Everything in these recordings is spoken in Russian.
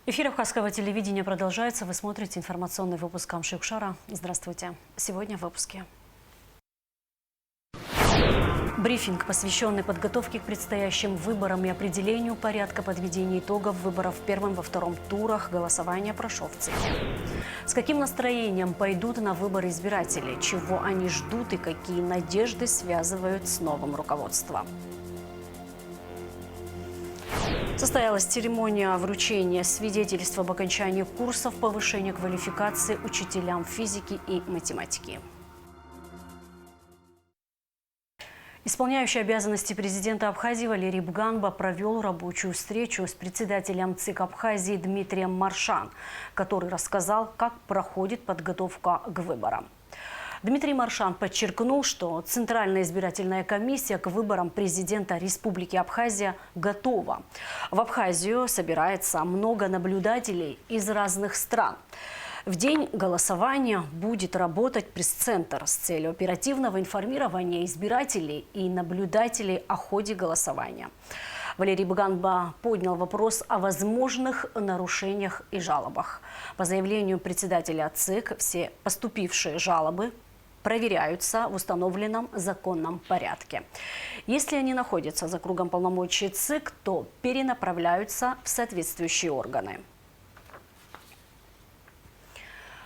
Эфир Абхазского телевидения продолжается. Вы смотрите информационный выпуск Камши-Укшара. Здравствуйте. Сегодня в выпуске. Брифинг, посвященный подготовке к предстоящим выборам и определению порядка подведения итогов выборов в первом и во втором турах голосования, прошел в ЦИКе. С каким настроением пойдут на выборы избиратели, чего они ждут и какие надежды связывают с новым руководством. Состоялась церемония вручения свидетельств об окончании курсов повышения квалификации учителям физики и математики. Исполняющий обязанности президента Абхазии Валерий Бганба провел рабочую встречу с председателем ЦИК Абхазии Дмитрием Маршан, который рассказал, как проходит подготовка к выборам. Дмитрий Маршан подчеркнул, что Центральная избирательная комиссия к выборам президента Республики Абхазия готова. В Абхазию собирается много наблюдателей из разных стран. В день голосования будет работать пресс-центр с целью оперативного информирования избирателей и наблюдателей о ходе голосования. Валерий Бганба поднял вопрос о возможных нарушениях и жалобах. По заявлению председателя ЦИК, все поступившие жалобы проверяются в установленном законном порядке. Если они находятся за кругом полномочий ЦИК, то перенаправляются в соответствующие органы.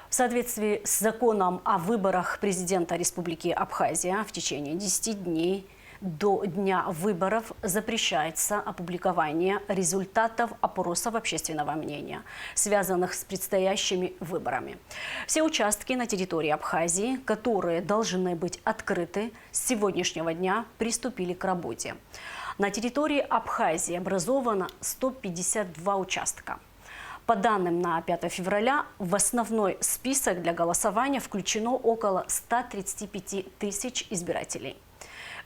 В соответствии с законом о выборах президента Республики Абхазия в течение 10 дней до дня выборов запрещается опубликование результатов опросов общественного мнения, связанных с предстоящими выборами. Все участки на территории Абхазии, которые должны быть открыты, с сегодняшнего дня приступили к работе. На территории Абхазии образовано 152 участка. По данным на 5 февраля, в основной список для голосования включено около 135 тысяч избирателей.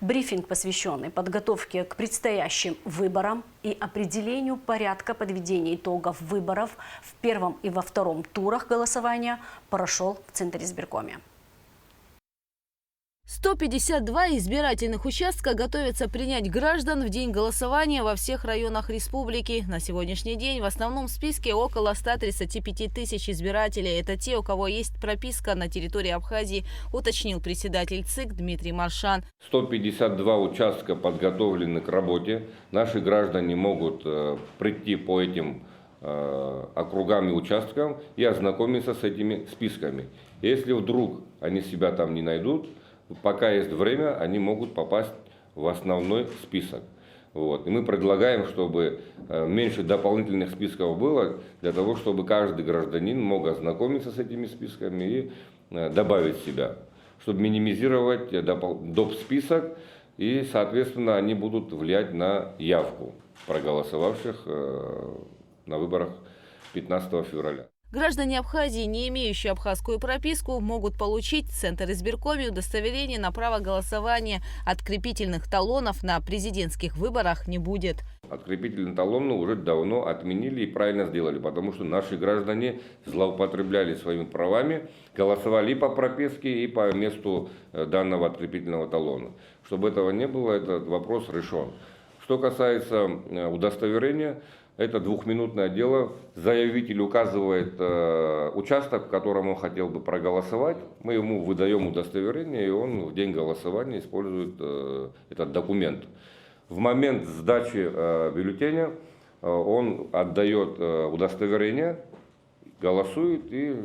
Брифинг, посвященный подготовке к предстоящим выборам и определению порядка подведения итогов выборов в первом и во втором турах голосования, прошел в Центризбиркоме. 152 избирательных участка готовятся принять граждан в день голосования во всех районах республики. На сегодняшний день в основном списке около 135 тысяч избирателей. Это те, у кого есть прописка на территории Абхазии, уточнил председатель ЦИК Дмитрий Маршан. 152 участка подготовлены к работе. Наши граждане могут прийти по этим округам и участкам и ознакомиться с этими списками. Если вдруг они себя там не найдут, пока есть время, они могут попасть в основной список. Вот. И мы предлагаем, чтобы меньше дополнительных списков было, для того, чтобы каждый гражданин мог ознакомиться с этими списками и добавить себя, чтобы минимизировать доп. Список, и, соответственно, они будут влиять на явку проголосовавших на выборах 15 февраля. Граждане Абхазии, не имеющие абхазскую прописку, могут получить в Центр избиркоме удостоверение на право голосования. Открепительных талонов на президентских выборах не будет. Открепительные талоны уже давно отменили и правильно сделали, потому что наши граждане злоупотребляли своими правами, голосовали и по прописке, и по месту данного открепительного талона. Чтобы этого не было, этот вопрос решен. Что касается удостоверения, это двухминутное дело. Заявитель указывает участок, в котором он хотел бы проголосовать. Мы ему выдаем удостоверение, и он в день голосования использует этот документ. В момент сдачи бюллетеня он отдает удостоверение, голосует и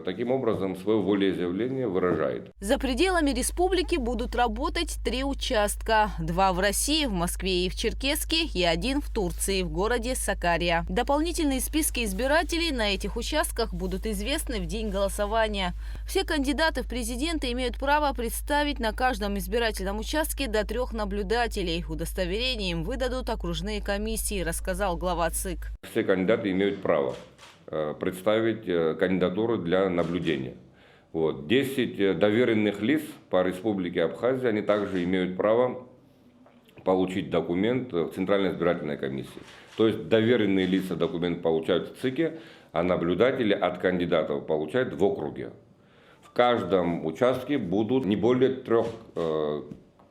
таким образом свое волеизъявление выражает. За пределами республики будут работать 3 участка. 2 в России, в Москве и в Черкесске, и 1 в Турции, в городе Сакария. Дополнительные списки избирателей на этих участках будут известны в день голосования. Все кандидаты в президенты имеют право представить на каждом избирательном участке до 3 наблюдателей. Удостоверение им выдадут окружные комиссии, рассказал глава ЦИК. Все кандидаты имеют право представить кандидатуру для наблюдения. Вот. 10 доверенных лиц по Республике Абхазия, они также имеют право получить документ в Центральной избирательной комиссии. То есть доверенные лица документ получают в ЦИКе, а наблюдатели от кандидатов получают в округе. В каждом участке будут не более 3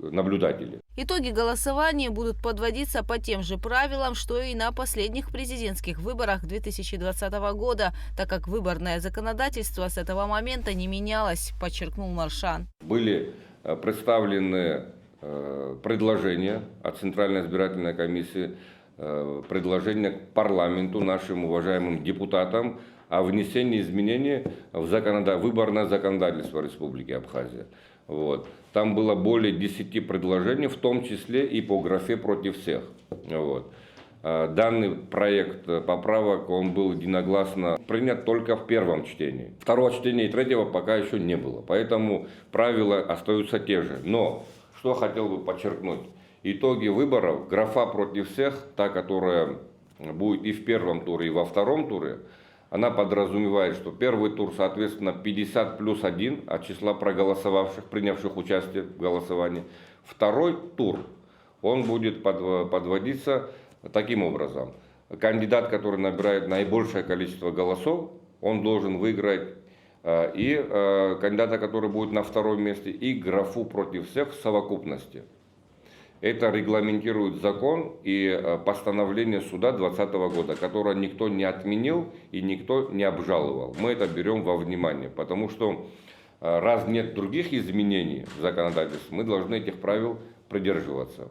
наблюдателей. Итоги голосования будут подводиться по тем же правилам, что и на последних президентских выборах 2020 года, так как выборное законодательство с этого момента не менялось, подчеркнул Маршан. Были представлены предложения от Центральной избирательной комиссии, предложения к парламенту, нашим уважаемым депутатам о внесении изменений в выборное законодательство Республики Абхазия. Вот. Там было более 10 предложений, в том числе и по графе «против всех». Вот. Данный проект поправок, он был единогласно принят только в первом чтении. Второго чтения и третьего пока еще не было, поэтому правила остаются те же. Но, что хотел бы подчеркнуть, итоги выборов, графа «против всех», та, которая будет и в первом туре, и во втором туре, она подразумевает, что первый тур, соответственно, 50+1 от числа проголосовавших, принявших участие в голосовании. Второй тур, он будет подводиться таким образом. Кандидат, который набирает наибольшее количество голосов, он должен выиграть и кандидата, который будет на втором месте, и графу «против всех» в совокупности. Это регламентирует закон и постановление суда 2020 года, которое никто не отменил и никто не обжаловал. Мы это берем во внимание, потому что раз нет других изменений в законодательстве, мы должны этих правил придерживаться.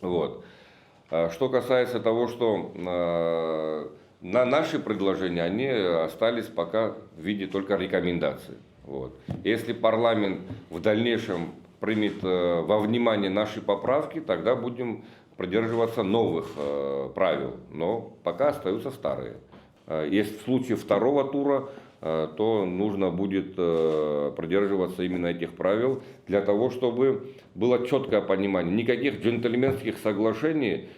Вот. Что касается того, что на наши предложения, они остались пока в виде только рекомендаций. Вот. Если парламент в дальнейшем примет во внимание наши поправки, тогда будем придерживаться новых правил, но пока остаются старые. Если в случае второго тура, то нужно будет придерживаться именно этих правил, для того, чтобы было четкое понимание. Никаких джентльменских соглашений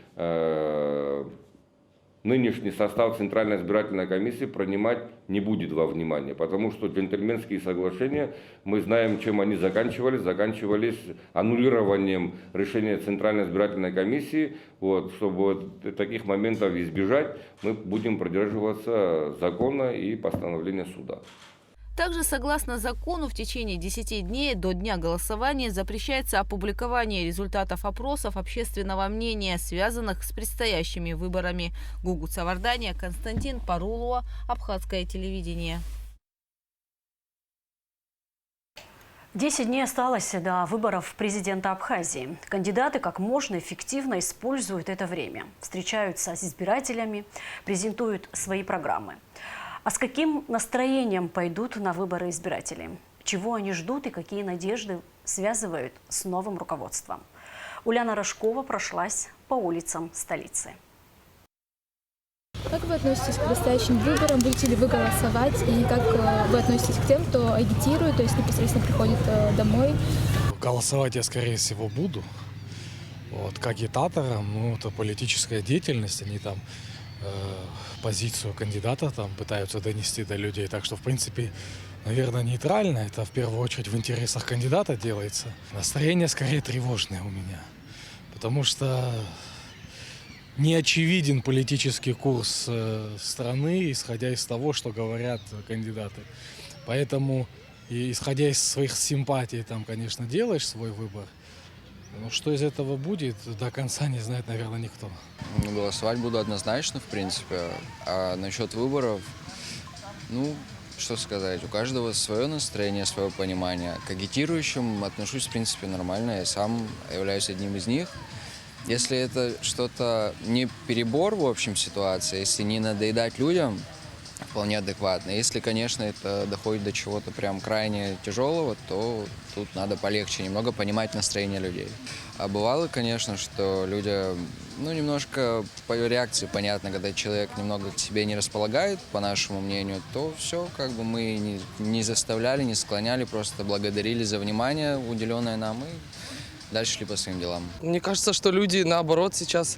нынешний состав Центральной избирательной комиссии принимать не будет во внимание, потому что джентльменские соглашения, мы знаем, чем они заканчивались аннулированием решения Центральной избирательной комиссии. Вот, чтобы таких моментов избежать, мы будем придерживаться закона и постановления суда. Также, согласно закону, в течение 10 дней до дня голосования запрещается опубликование результатов опросов общественного мнения, связанных с предстоящими выборами. Гугу Цавардания, Константин Парулова, Абхазское телевидение. 10 дней осталось до выборов президента Абхазии. Кандидаты как можно эффективно используют это время. Встречаются с избирателями, презентуют свои программы. А с каким настроением пойдут на выборы избиратели? Чего они ждут и какие надежды связывают с новым руководством? Уляна Рожкова прошлась по улицам столицы. Как вы относитесь к предстоящим выборам? Будете ли вы голосовать? И как вы относитесь к тем, кто агитирует, то есть непосредственно приходит домой? Голосовать я, скорее всего, буду. Вот, к агитаторам, это политическая деятельность, они там позицию кандидата там пытаются донести до людей. Так что, в принципе, наверное, нейтрально. Это в первую очередь в интересах кандидата делается. Настроение скорее тревожное у меня. Потому что не очевиден политический курс страны, исходя из того, что говорят кандидаты. Поэтому, исходя из своих симпатий, там, конечно, делаешь свой выбор. Но что из этого будет, до конца не знает, наверное, никто. Голосовать буду однозначно, в принципе. А насчет выборов, что сказать, у каждого свое настроение, свое понимание. К агитирующим отношусь, в принципе, нормально. Я сам являюсь одним из них. Если это что-то не перебор в общем ситуации, если не надоедать людям, вполне адекватно. Если, конечно, это доходит до чего-то прям крайне тяжелого, то тут надо полегче немного понимать настроение людей. А бывало, конечно, что люди, немножко по реакции понятно, когда человек немного к себе не располагает, по нашему мнению, то все, мы не заставляли, не склоняли, просто благодарили за внимание, уделенное нам, и дальше шли по своим делам. Мне кажется, что люди, наоборот, сейчас,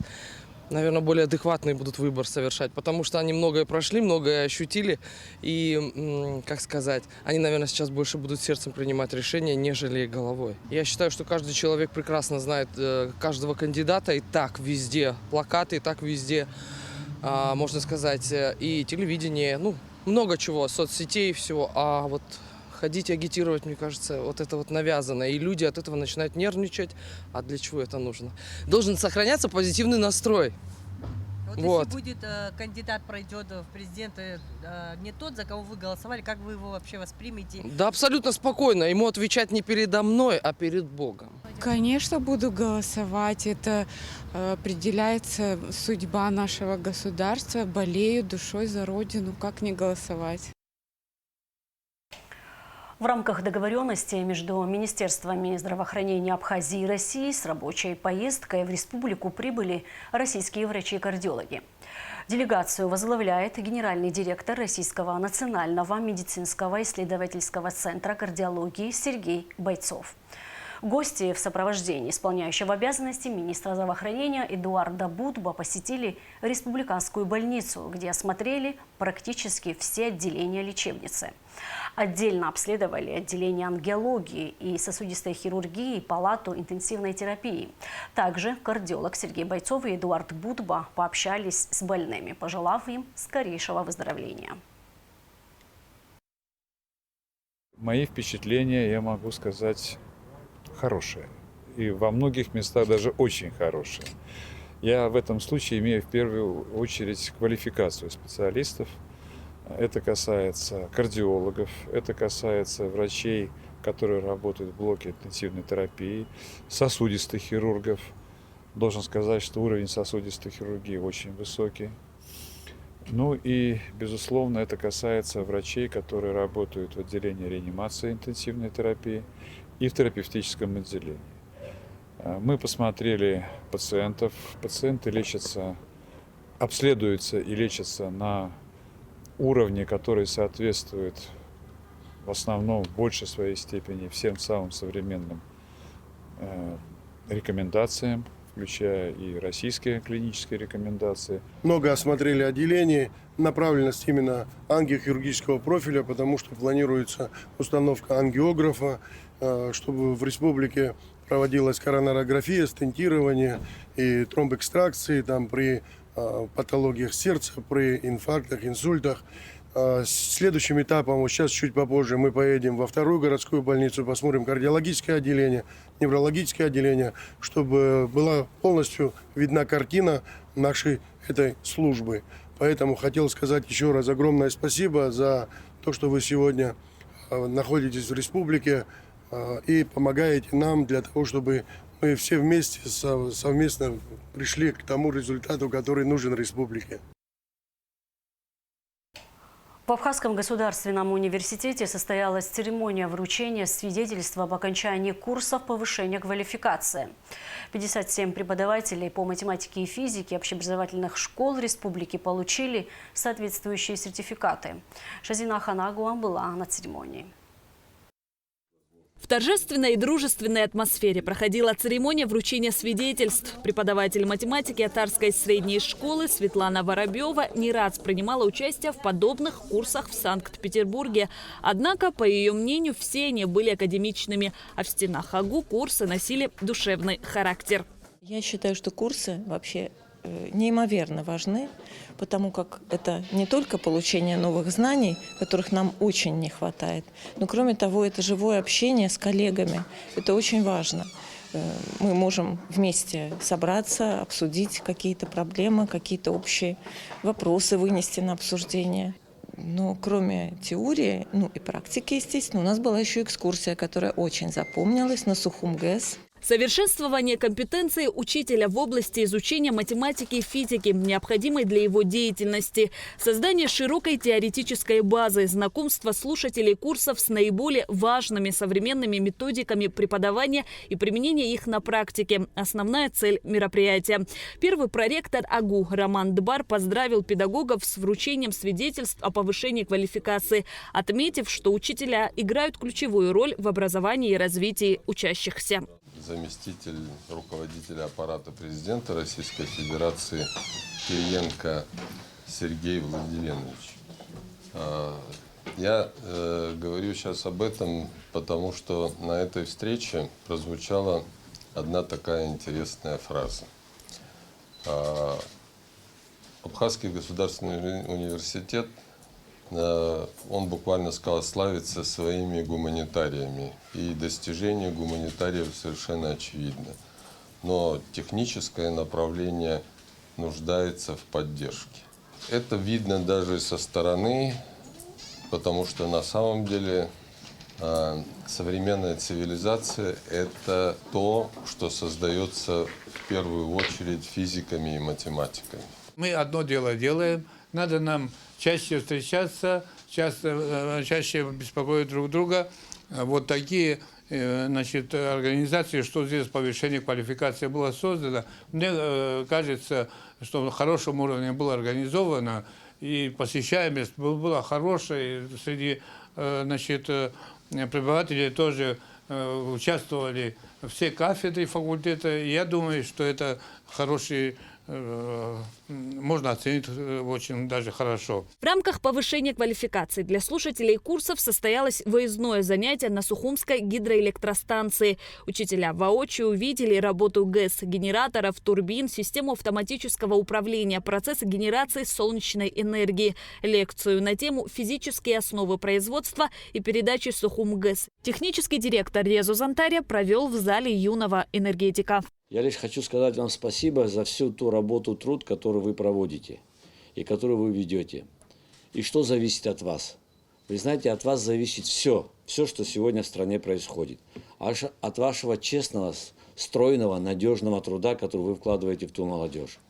наверное, более адекватный будут выбор совершать, потому что они многое прошли, многое ощутили, и, они, наверное, сейчас больше будут сердцем принимать решения, нежели головой. Я считаю, что каждый человек прекрасно знает каждого кандидата, и так везде плакаты, и так везде, можно сказать, и телевидение, много чего, соцсетей, всего, а вот ходить и агитировать, мне кажется, вот это вот навязано. И люди от этого начинают нервничать. А для чего это нужно? Должен сохраняться позитивный настрой. Вот. Если будет кандидат пройдет в президенты не тот, за кого вы голосовали, как вы его вообще воспримете? Да абсолютно спокойно. Ему отвечать не передо мной, а перед Богом. Конечно, буду голосовать. Это определяется судьба нашего государства. Болею душой за Родину. Как не голосовать? В рамках договоренности между Министерствами здравоохранения Абхазии и России с рабочей поездкой в республику прибыли российские врачи-кардиологи. Делегацию возглавляет генеральный директор Российского национального медицинского исследовательского центра кардиологии Сергей Бойцов. Гости в сопровождении исполняющего обязанности министра здравоохранения Эдуарда Будба посетили республиканскую больницу, где осмотрели практически все отделения лечебницы. Отдельно обследовали отделение ангиологии и сосудистой хирургии и палату интенсивной терапии. Также кардиолог Сергей Бойцов и Эдуард Будба пообщались с больными, пожелав им скорейшего выздоровления. Мои впечатления, я могу сказать, хорошие. И во многих местах даже очень хорошие. Я в этом случае имею в первую очередь квалификацию специалистов. Это касается кардиологов, это касается врачей, которые работают в блоке интенсивной терапии, сосудистых хирургов. Должен сказать, что уровень сосудистой хирургии очень высокий. Ну и, безусловно, это касается врачей, которые работают в отделении реанимации интенсивной терапии и в терапевтическом отделении. Мы посмотрели пациентов. Пациенты лечатся, обследуются и лечатся на уровне, который соответствует в основном в большей своей степени всем самым современным рекомендациям, включая и российские клинические рекомендации. Много осмотрели отделений, направленность именно ангиохирургического профиля, потому что планируется установка ангиографа, чтобы в республике проводилась коронарография, стентирование и тромбэкстракции там, при патологиях сердца, при инфарктах, инсультах. Следующим этапом, вот сейчас чуть попозже, мы поедем во вторую городскую больницу, посмотрим кардиологическое отделение, неврологическое отделение, чтобы была полностью видна картина нашей этой службы. Поэтому хотел сказать еще раз огромное спасибо за то, что вы сегодня находитесь в республике и помогаете нам для того, чтобы мы все вместе совместно пришли к тому результату, который нужен республике. В Абхазском государственном университете состоялась церемония вручения свидетельства об окончании курсов повышения квалификации. 57 преподавателей по математике и физике общеобразовательных школ республики получили соответствующие сертификаты. Шазина Ханагуа была на церемонии. В торжественной и дружественной атмосфере проходила церемония вручения свидетельств. Преподаватель математики Атарской средней школы Светлана Воробьева не раз принимала участие в подобных курсах в Санкт-Петербурге. Однако, по ее мнению, все они были академичными, а в стенах АГУ курсы носили душевный характер. Я считаю, что курсы вообще неимоверно важны, потому как это не только получение новых знаний, которых нам очень не хватает, но кроме того, это живое общение с коллегами. Это очень важно. Мы можем вместе собраться, обсудить какие-то проблемы, какие-то общие вопросы вынести на обсуждение. Но кроме теории, и практики, естественно, у нас была еще экскурсия, которая очень запомнилась на Сухум ГЭС. Совершенствование компетенции учителя в области изучения математики и физики, необходимой для его деятельности. Создание широкой теоретической базы, знакомство слушателей курсов с наиболее важными современными методиками преподавания и применение их на практике – основная цель мероприятия. Первый проректор АГУ Роман Дбар поздравил педагогов с вручением свидетельств о повышении квалификации, отметив, что учителя играют ключевую роль в образовании и развитии учащихся. Заместитель руководителя аппарата президента Российской Федерации Кириенко Сергей Владимирович. Я говорю сейчас об этом, потому что на этой встрече прозвучала одна такая интересная фраза. Абхазский государственный университет он буквально сказал, славится своими гуманитариями. И достижения гуманитариев совершенно очевидно. Но техническое направление нуждается в поддержке. Это видно даже со стороны, потому что на самом деле современная цивилизация – это то, что создается в первую очередь физиками и математиками. Мы одно дело делаем, надо нам чаще встречаться, чаще беспокоить друг друга. Вот такие организации, что здесь повышение квалификации было создано. Мне кажется, что на хорошем уровне было организовано, и посещаемость была хорошая, среди преподавателей тоже участвовали все кафедры факультета. Я думаю, что это хороший, можно оценить очень даже хорошо. В рамках повышения квалификации для слушателей курсов состоялось выездное занятие на Сухумской гидроэлектростанции. Учителя воочию увидели работу ГЭС, генераторов, турбин, систему автоматического управления, процессы генерации солнечной энергии, лекцию на тему «Физические основы производства и передачи Сухум-ГЭС». Технический директор Резо Зантаря провел в зале юного энергетика. Я лишь хочу сказать вам спасибо за всю ту работу, труд, который вы проводите и который вы ведете. И что зависит от вас? Вы знаете, от вас зависит все, что сегодня в стране происходит. От вашего честного, стройного, надежного труда, который вы вкладываете в ту молодежь.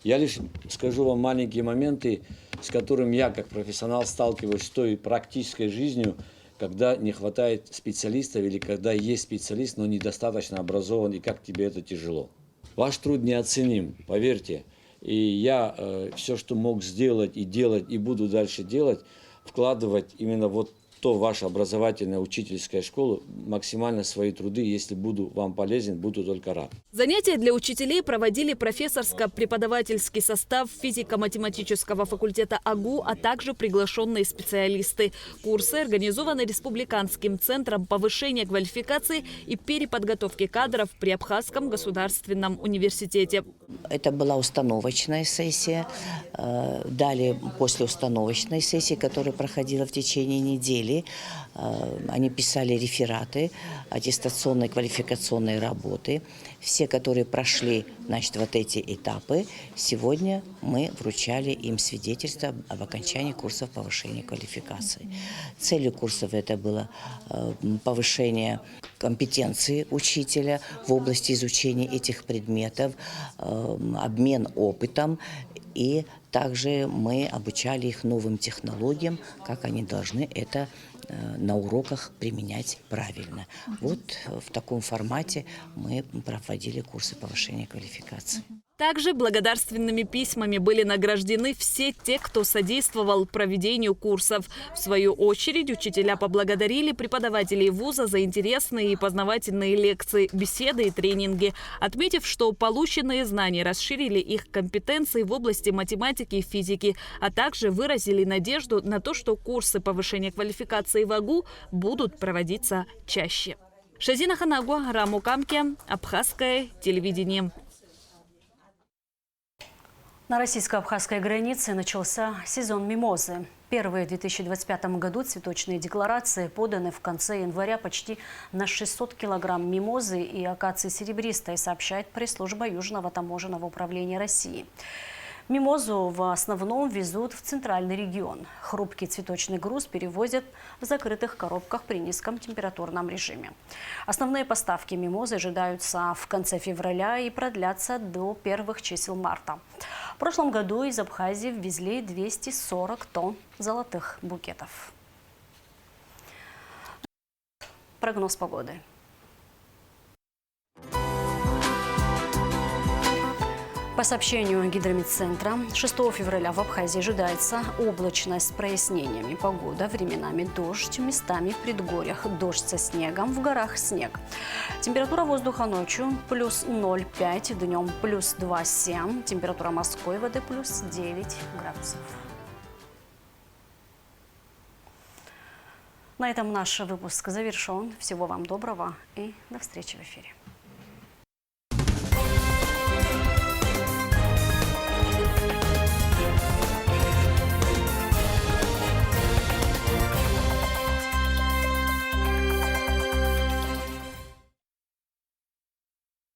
Я лишь скажу вам маленькие моменты, с которыми я, как профессионал, сталкиваюсь с той практической жизнью, когда не хватает специалистов или когда есть специалист, но недостаточно образован, и как тебе это тяжело. Ваш труд неоценим, поверьте. И я все, что мог сделать, и буду дальше делать, вкладывать именно вот то ваша образовательная учительская школа, максимально свои труды. Если буду вам полезен, буду только рад. Занятия для учителей проводили профессорско-преподавательский состав физико-математического факультета АГУ, а также приглашенные специалисты. Курсы организованы Республиканским центром повышения квалификации и переподготовки кадров при Абхазском государственном университете. Это была установочная сессия. Далее, после установочной сессии, которая проходила в течение недели, они писали рефераты, аттестационные, квалификационные работы. Все, которые прошли, вот эти этапы, сегодня мы вручали им свидетельство об окончании курсов повышения квалификации. Целью курсов это было повышение компетенции учителя в области изучения этих предметов, обмен опытом, и также мы обучали их новым технологиям, как они должны это на уроках применять правильно. Вот в таком формате мы проводили курсы повышения квалификации. Также благодарственными письмами были награждены все те, кто содействовал проведению курсов. В свою очередь, учителя поблагодарили преподавателей вуза за интересные и познавательные лекции, беседы и тренинги, отметив, что полученные знания расширили их компетенции в области математики и физики, а также выразили надежду на то, что курсы повышения квалификации в АГУ будут проводиться чаще. Шазина Ханагуа, Раму Камке, Абхазское телевидение. На российско-абхазской границе начался сезон мимозы. Первые в 2025 году цветочные декларации поданы в конце января почти на 600 килограмм мимозы и акации серебристой, сообщает пресс-служба Южного таможенного управления России. Мимозу в основном везут в центральный регион. Хрупкий цветочный груз перевозят в закрытых коробках при низком температурном режиме. Основные поставки мимозы ожидаются в конце февраля и продлятся до первых чисел марта. В прошлом году из Абхазии ввезли 240 тонн золотых букетов. Прогноз погоды. По сообщению Гидрометцентра, 6 февраля в Абхазии ожидается облачность с прояснениями. Погода временами дождь, местами в предгорьях дождь со снегом, в горах снег. Температура воздуха ночью плюс 0,5, днем плюс 2,7. Температура морской воды плюс 9 градусов. На этом наш выпуск завершен. Всего вам доброго и до встречи в эфире.